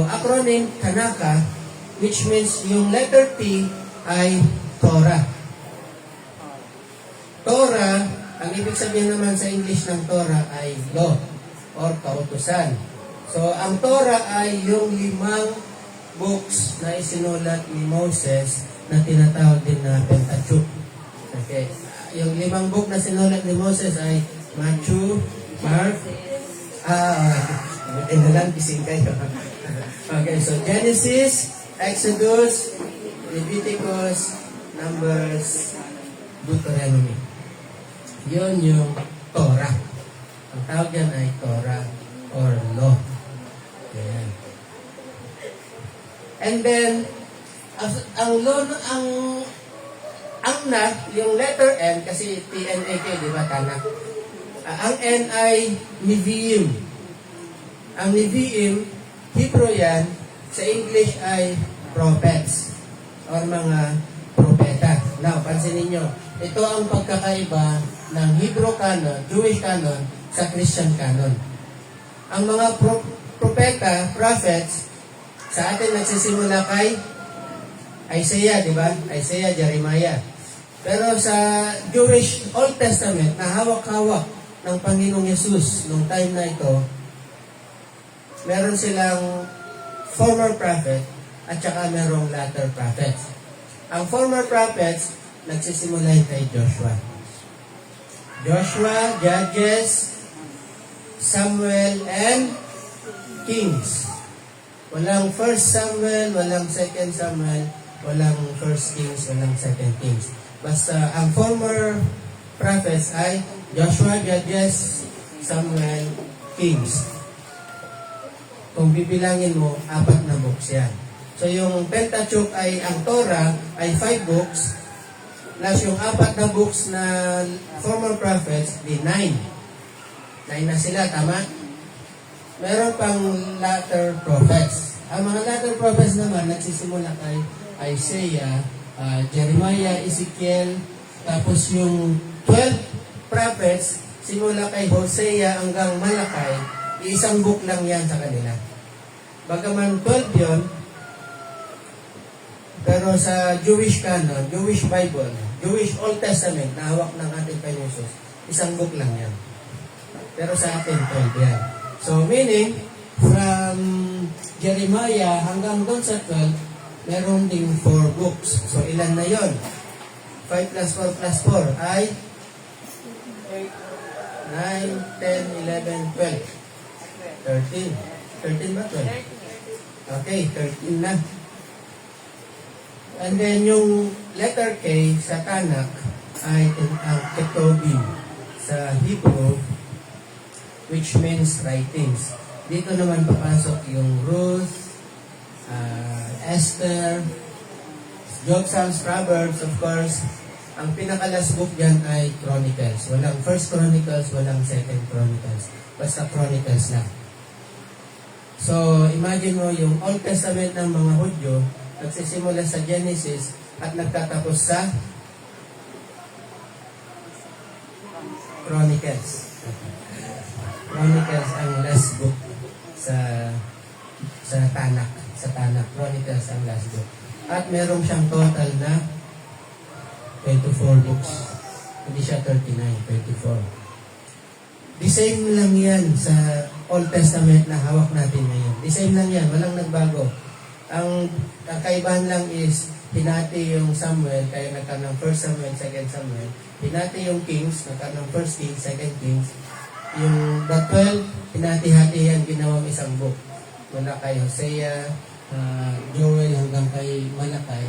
acronym Tanaka, which means yung letter T ay Torah. Torah, ang ibig sabihin naman sa English ng Torah ay law or kautusan. So, ang Torah ay yung 5 books na isinulat ni Moses na tinatawag din na Pentateuch. Okay. Yung 5 book na sinulat ni Moses ay Matthew, Mark, na lang, gising kayo. Okay, so Genesis, Exodus, Leviticus, Numbers, Deuteronomy. Yun yung Torah. Ang tawag yan ay Torah or law. Ayan. And then, ang law, ang na, yung letter N, kasi T-N-A-K, di ba, Tanak? Ang N ay Nevi'im. Ang Nevi'im, Hebrew yan, sa English ay prophets or mga propeta. Now, pansinin nyo, ito ang pagkakaiba ng Hebrew canon, Jewish canon, sa Christian canon. Ang mga propeta, prophets, sa atin nagsisimula kay Isaiah, di ba? Isaiah, Jeremiah. Pero sa Jewish Old Testament, na hawak-hawak ng Panginoong Yesus nung time na ito, meron silang former prophet at saka merong latter prophets. Ang former prophets, nagsisimula kay Joshua. Joshua, Judges, Samuel, and Kings. Walang 1 Samuel, walang 2 Samuel, walang 1 Kings, walang 2 Kings. Basta ang former prophets ay Joshua, Judges, Samuel, Kings. Kung bibilangin mo, 4 na books yan. So yung Pentateuch ay, ang Torah ay 5 books, plus yung 4 na books na former prophets, di 9. 9 na sila, tama? Meron pang latter prophets. Ang mga latter prophets naman, nagsisimula kay Isaiah, Jeremiah, Ezekiel, tapos yung 12 prophets, simula kay Hosea hanggang Malakay, isang book lang yan sa kanila. Bagaman 12 yun, pero sa Jewish canon, Jewish Bible, Jewish Old Testament, na hawak ng ating Panginoon Jesus, isang book lang yan. Pero sa atin, 12 yan. So, meaning, from Jeremiah hanggang doon sa 12, meron ding 4 books. So, ilan na yon? 5 plus 4 plus 4 ay 9, 10, 11, 12. 13. 13 ba? 12? Okay, 13 na. And then, yung letter K sa Tanakh ay ang Ketubim sa Hebrew, which means writings. Dito naman papasok yung Ruth, Esther, Job, Psalms, Proverbs, of course. Ang pinaka-last book dyan ay Chronicles. Walang First Chronicles, walang Second Chronicles. Basta Chronicles lang. So, imagine mo yung Old Testament ng mga Hudyo, nagsisimula sa Genesis at nagtatapos sa Chronicles. Chronicles ang last book sa Tanakh. Sa Tanakh, Chronicles ang last book. At meron siyang total na 24 books. Hindi siya 39, 24. The same lang yan sa Old Testament na hawak natin ngayon. The same lang yan, walang nagbago. Ang kaibahan lang is, hinati yung Samuel, kaya nagkaroon ng 1 Samuel, 2 Samuel. Hinati yung Kings, nagkaroon ng 1 Kings, 2 Kings. Yung the 12, hinati-hati yan, ginawang isang book. Mula kay Hosea, Joel hanggang kay Malakay,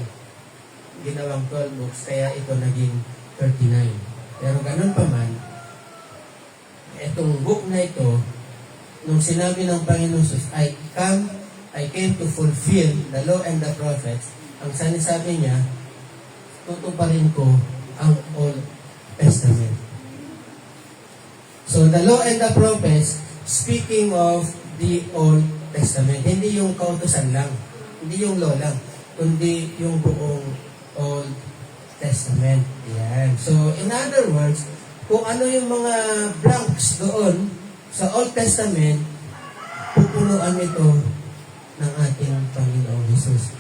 ginawang 12 books, kaya ito naging 39. Pero ganun pa man, itong book na ito, nung sinabi ng Panginoon Jesus, I came to fulfill the law and the prophets, ang sinasabi niya, tutuparin ko ang Old Testament. So, the law and the prophets, speaking of the Old Testament, hindi yung kautusan lang, hindi yung law lang, kundi yung buong Old Testament. Yan. So, in other words, kung ano yung mga blanks doon sa Old Testament, pupunuan ito ng ating Jesus.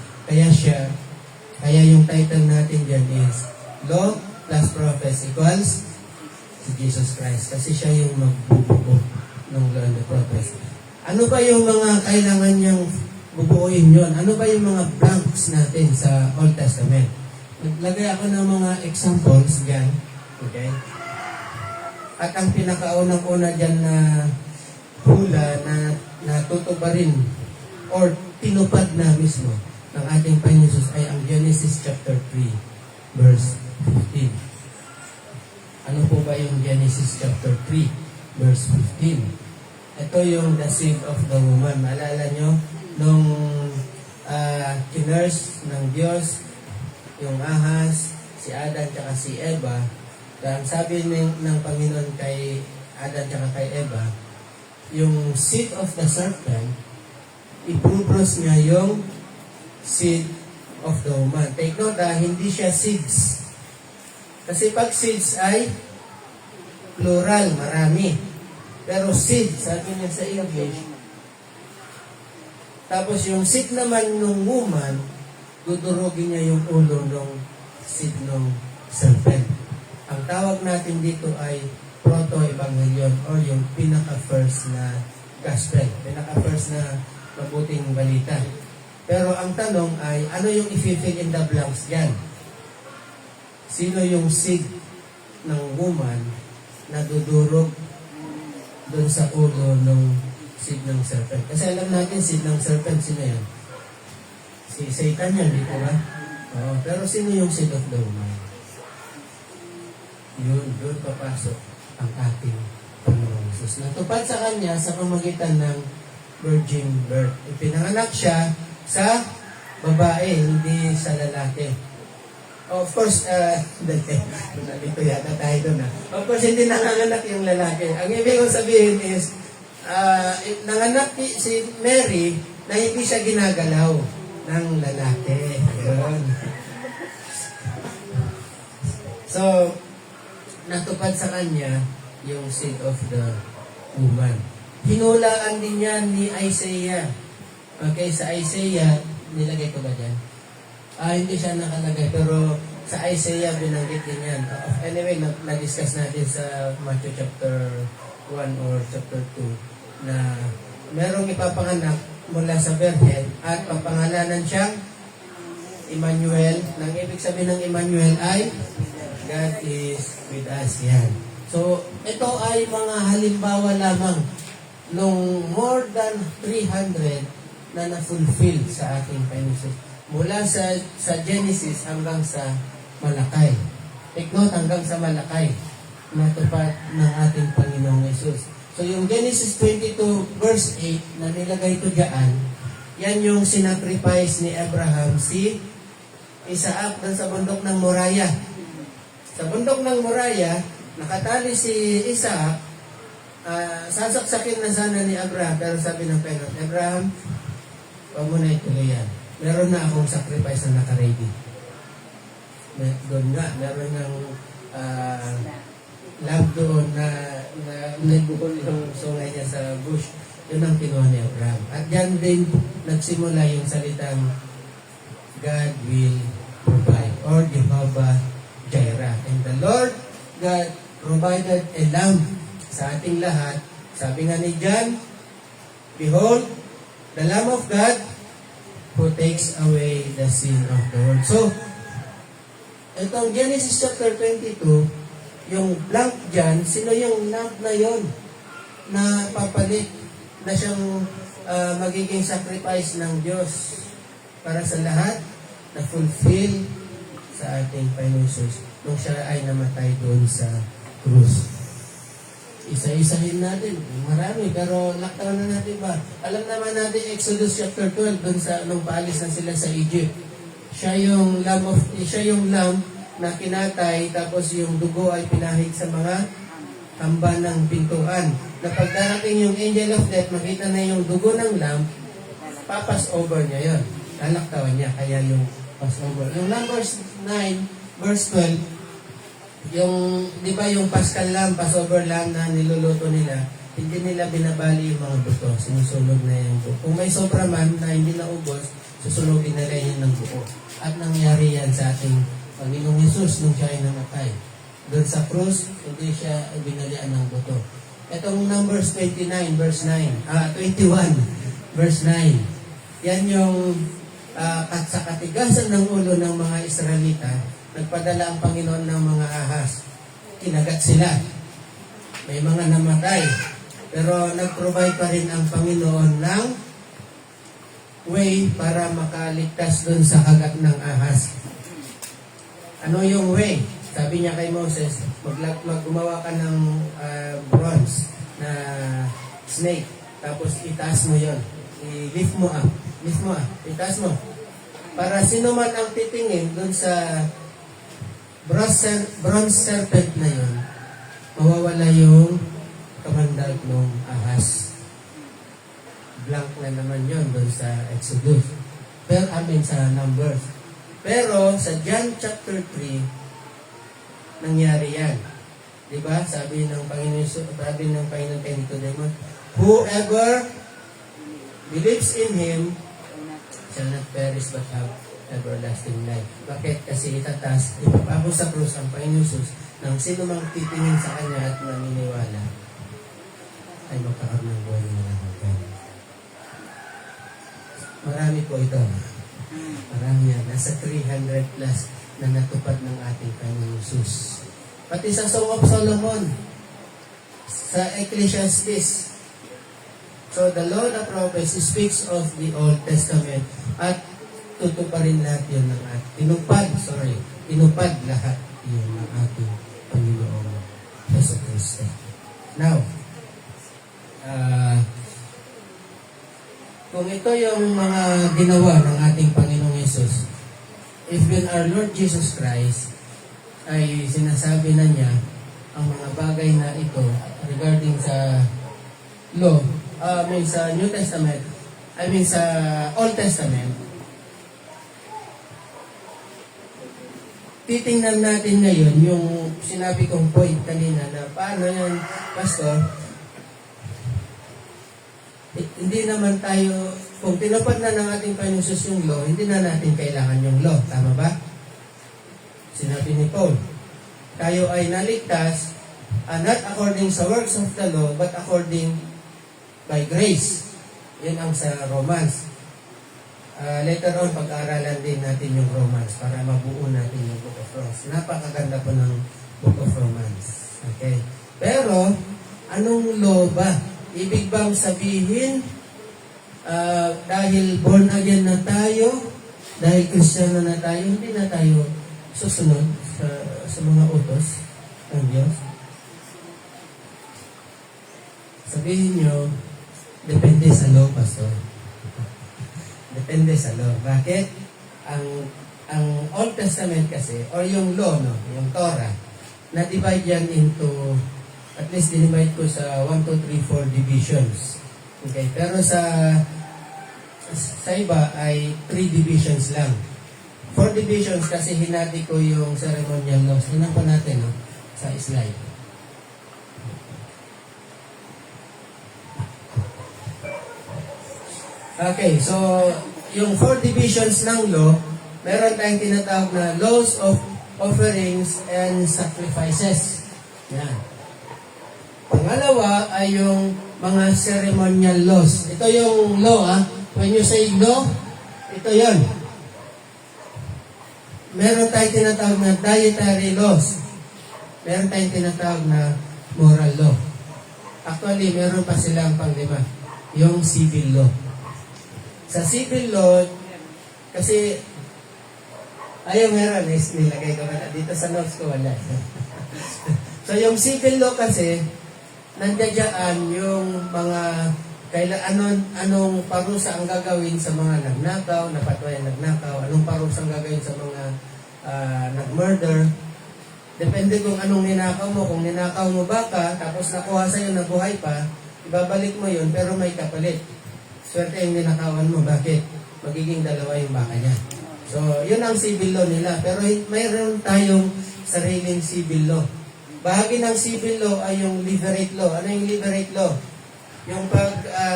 Kaya yung title natin dyan is Law plus Prophets equals si Jesus Christ. Kasi siya yung magbubuo ng Law and the Prophets. Ano ba yung mga kailangan niyang bubuuin yun? Ano ba yung mga blanks natin sa Old Testament? Naglagay ako ng mga examples dyan. Okay? At ang pinakaunang-una dyan na hula na natutuparin or tinupad na mismo ng ating Panginoon Jesus ay ang Genesis chapter 3 verse 15. Ano po ba yung Genesis chapter 3 verse 15? Ito yung the seed of the woman. Maalala nyo nung kinurse ng Diyos yung ahas, si Adan at si Eva. Ang sabi ng Panginoon kay Adan at kay Eva, yung seed of the serpent, ipuproduce niya yung seed of the woman. Take note hindi siya seeds. Kasi pag seeds ay plural, marami. Pero seed, sabi niya sa English. Tapos yung seed naman ng woman, dudurugin niya yung ulo ng seed ng serpent. Ang tawag natin dito ay proto-evangelion or yung pinaka-first na gospel, pinaka-first na mabuting balita. Pero ang tanong ay, ano yung i-fill in the blanks dyan? Sino yung seed ng woman na dudurog doon sa ulo ng seed ng serpent? Kasi alam natin, seed ng serpent, sino yan? Si Satan yan, di ba? Oo, pero sino yung seed of the woman? Yun papasok ang ating Panginoon Jesus. Natupad sa kanya sa pamagitan ng virgin birth. Ipinanganak siya sa babae, hindi sa lalaki. Of course, dito yata tayo doon. Of course, hindi nanganganak yung lalaki. Ang ibig kong sabihin is, nanganak si Mary na hindi siya ginagalaw ng lalaki. Yun. So, natupad sa kanya yung seed of the woman. Hinulaan din yan ni Isaiah. Okay, sa Isaiah, nilagay ko ba dyan? Hindi siya nakalagay, pero sa Isaiah binanggit din yan. Anyway, na-discuss natin sa Matthew chapter 1 or chapter 2 na merong ipapanganak mula sa Virgin at papangalanan siyang Emmanuel. Nang ibig sabihin ng Emmanuel ay God is with us. Yan. So, ito ay mga halimbawa lamang nung more than 300 na na-fulfill sa ating Panginoon. Mula sa Genesis hanggang sa Malakay. Take note, hanggang sa Malakay, natupad ng ating Panginoong Yesus. So, yung Genesis 22 verse 8 na nilagay ito dyan, yan yung sinacrifice ni Abraham si Isaac doon sa bundok ng Moriah. Sa bundok ng Moriah, nakatali si Isaac, sasaksakin na sana ni Abraham, pero sabi ng Panginoon, Abraham, huwag mo na ituloy yan. Meron na akong sacrifice na naka-ready. Doon nga, meron ng lamb doon na nagbukol yung sungay niya sa bush. Yun ang kinuha ni Abraham. At yan din nagsimula yung salitang God will provide or Jehovah Jireh. And the Lord God provided a lamb sa ating lahat. Sabi nga ni John, behold, the Lamb of God who takes away the sin of the world. So, itong Genesis chapter 22, yung blank dyan, sino yung lamb na yon na papalit na siyang magiging sacrifice ng Diyos para sa lahat na fulfill sa ating Panginoon Jesus nung siya ay namatay doon sa krus. Isa-isahin natin. Marami, pero laktawan na natin ba? Alam naman natin Exodus chapter 12, doon sa nung paalis na sila sa Egypt. Siya yung lamb na kinatay, tapos yung dugo ay pinahid sa mga hamba ng pintuan. Na pagdarating yung angel of death, makita na yung dugo ng lamb, papas over niya yon. Lalaktawan niya, kaya yung pass over. Yung Numbers 9, verse 12, yung, di ba yung Paschal lamb, Passover lamb na niluluto nila, hindi nila binabali yung mga buto. Sinusunog na yung buto. Kung may sobra man na hindi naubos, Susunugin nila yan ng buo. At nangyari yan sa ating Panginoong Yesus nung siya ay namatay. Doon sa krus, hindi siya binalian ng buto. Itong Numbers 21, verse 9. Yan yung sa katigasan ng ulo ng mga Israelita, nagpadala ang Panginoon ng mga ahas. Kinagat sila. May mga namatay. Pero nag-provide pa rin ang Panginoon ng way para makaligtas doon sa kagat ng ahas. Ano yung way? Sabi niya kay Moses, gumawa ka ng bronze na snake. Tapos itaas mo yon, i-lift mo up. Itaas mo. Para sino man ang titingin doon sa bronze serpent na yon, mawawala yung kamandag ng ahas. Blank na naman yon doon sa Exodus. Pero sa Numbers. Pero sa John chapter 3, nangyari yan. Diba? Sabi ng Panginoon kay Nicodemo, whoever believes in Him shall not perish but have everlasting life. Bakit? Kasi ipapako sa krus ang Panginoon Jesus nang sino mang titingin sa Kanya at naniniwala ay magkakaroon ng buhay na hanggan. Marami po ito. Marami yan. Nasa 300 plus na natupad ng ating Panginoon Jesus. Pati sa Song of Solomon, sa Ecclesiastes. So the law, the prophets, speaks of the Old Testament at tutuparin lahat yun ng ating. Tinupad lahat yun ng ating Panginoon Yesu Cristo. Now, kung ito yung mga ginawa ng ating Panginoong Yesus, even our Lord Jesus Christ ay sinasabi na niya ang mga bagay na ito regarding sa law, sa New Testament, sa Old Testament, titingnan natin ngayon yung sinabi kong point kanina na paano yan, Pastor, hindi naman tayo, kung tinupad na ng ating Panginoon Jesus yung law, hindi na natin kailangan yung law. Tama ba? Sinabi ni Paul, tayo ay naligtas, not according sa works of the law, but according by grace. Yan ang sa Romans. Later on, pag-aaralan din natin yung Romans para mabuo natin yung Book of Romans. Napakaganda po ng Book of Romans. Okay? Pero, anong law ba? Ibig bang sabihin, dahil born again na tayo, dahil Kristiyano na tayo, hindi na tayo susunod sa mga utos ng Diyos? Sabihin nyo, depende sa law, Pastor. Depende sa law. Bakit? Ang Old Testament kasi, or yung law, yung Torah, na-divide yan into, at least dinivide ko sa 1, 2, 3, 4 divisions. Okay? Pero sa iba ay 3 divisions lang. 4 divisions kasi hinati ko yung ceremonial laws. Tingnan po natin sa slide. Okay, so yung 4 divisions ng law, meron tayong tinatawag na laws of offerings and sacrifices. Yan. Pangalawa ay yung mga ceremonial laws. Ito yung law, When you say law, ito yon. Meron tayong tinatawag na dietary laws. Meron tayong tinatawag na moral law. Actually, meron pa silang pang-5, yung civil law. Sa civil law, kasi meron, nilagay ko na dito sa notes ko, wala. So, yung civil law kasi, nandiyan yung mga anong parusa ang gagawin sa mga nagnakaw, napatwayan nagnakaw, anong parusa ang gagawin sa mga nag-murder. Depende kung anong ninakaw mo. Kung ninakaw mo baka, tapos nakuha sa'yo na buhay pa, ibabalik mo yun, pero may kapalit. Swerte yung ninakawan mo. Bakit? Magiging 2 yung baka niya. So, yun ang civil law nila. Pero mayroon tayong sariling civil law. Bahagi ng civil law ay yung levirate law. Ano yung levirate law? Yung pag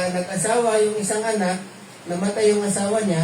nag-asawa yung isang anak, namatay yung asawa niya,